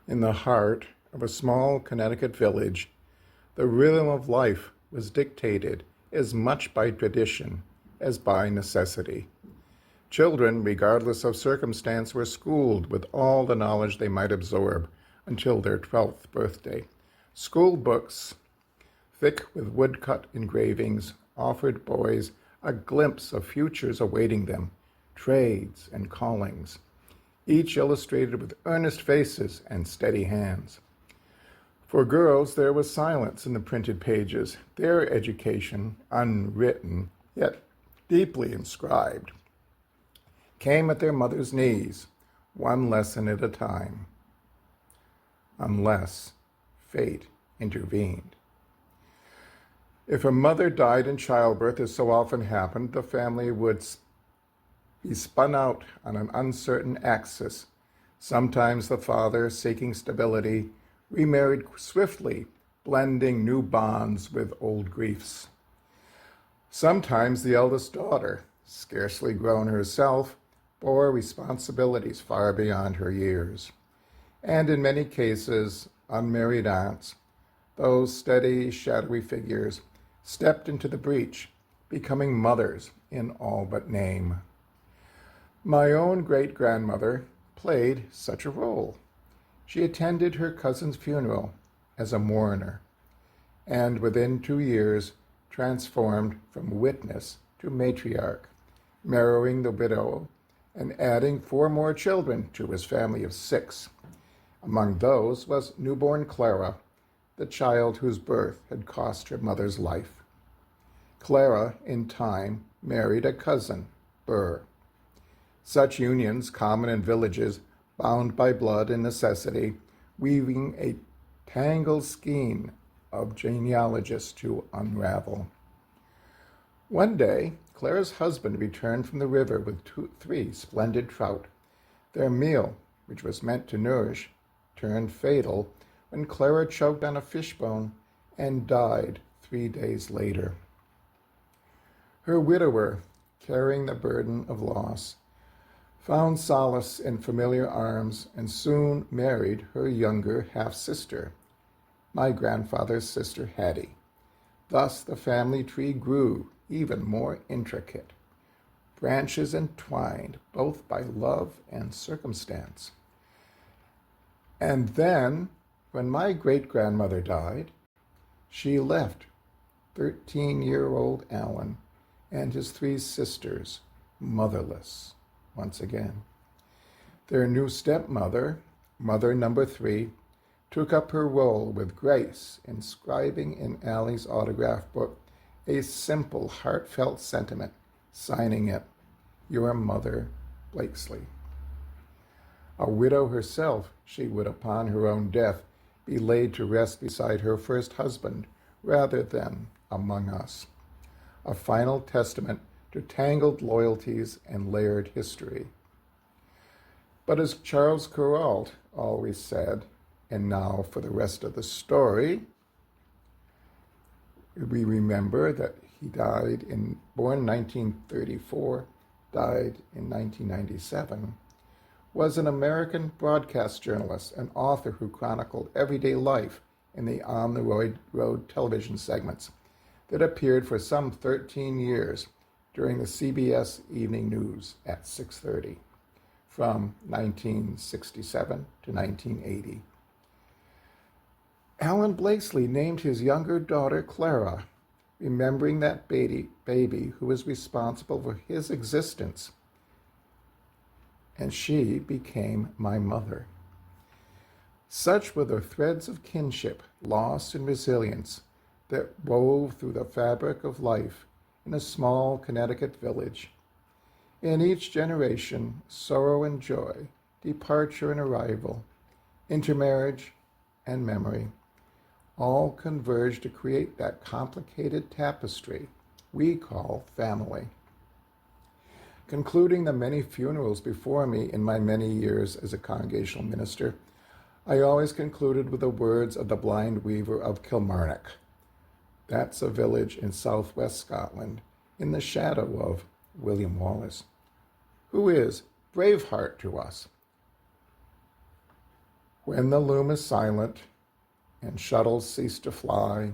In the heart of a small Connecticut village, the rhythm of life was dictated as much by tradition as by necessity. Children, regardless of circumstance, were schooled with all the knowledge they might absorb until their 12th birthday. School books, thick with woodcut engravings, offered boys a glimpse of futures awaiting them, trades and callings, each illustrated with earnest faces and steady hands. For girls, there was silence in the printed pages, their education, unwritten, yet deeply inscribed, came at their mother's knees, one lesson at a time, unless fate intervened. If a mother died in childbirth, as so often happened, the family would be spun out on an uncertain axis. Sometimes the father, seeking stability, remarried swiftly, blending new bonds with old griefs. Sometimes the eldest daughter, scarcely grown herself, bore responsibilities far beyond her years. And in many cases, unmarried aunts, those steady, shadowy figures, stepped into the breach, becoming mothers in all but name. My own great-grandmother played such a role. She attended her cousin's funeral as a mourner, and within 2 years transformed from witness to matriarch, marrying the widow and adding 4 more children to his family of 6. Among those was newborn Clara, the child whose birth had cost her mother's life. Clara, in time, married a cousin, Burr. Such unions, common in villages, bound by blood and necessity, weaving a tangled skein of genealogists to unravel. One day, Clara's husband returned from the river with 3 splendid trout. Their meal, which was meant to nourish, turned fatal when Clara choked on a fishbone and died 3 days later. Her widower, carrying the burden of loss, found solace in familiar arms and soon married her younger half-sister, my grandfather's sister Hattie. Thus the family tree grew even more intricate, branches entwined both by love and circumstance. And then, when my great-grandmother died, she left 13-year-old Alan and his 3 sisters motherless once again. Their new stepmother, mother number 3, took up her role with grace, inscribing in Allie's autograph book a simple, heartfelt sentiment, signing it, "Your mother, Blakesley." A widow herself, she would, upon her own death, be laid to rest beside her first husband rather than among us. A final testament to tangled loyalties and layered history. But as Charles Kuralt always said, and now for the rest of the story, we remember that he born in 1934, died in 1997, was an American broadcast journalist and author who chronicled everyday life in the on-the-road television segments that appeared for some 13 years during the CBS Evening News at 6:30, from 1967 to 1980. Alan Blakesley named his younger daughter Clara, remembering that baby who was responsible for his existence, and she became my mother. Such were the threads of kinship, loss, and resilience that wove through the fabric of life in a small Connecticut village. In each generation, sorrow and joy, departure and arrival, intermarriage and memory, all converge to create that complicated tapestry we call family. Concluding the many funerals before me in my many years as a congregational minister, I always concluded with the words of the blind weaver of Kilmarnock. That's a village in southwest Scotland, in the shadow of William Wallace, who is Braveheart to us. When the loom is silent and shuttles cease to fly,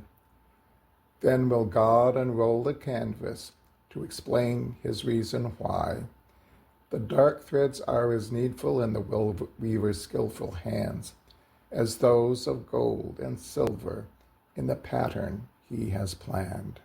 then will God unroll the canvas to explain his reason why. The dark threads are as needful in the weaver's skillful hands as those of gold and silver in the pattern he has planned.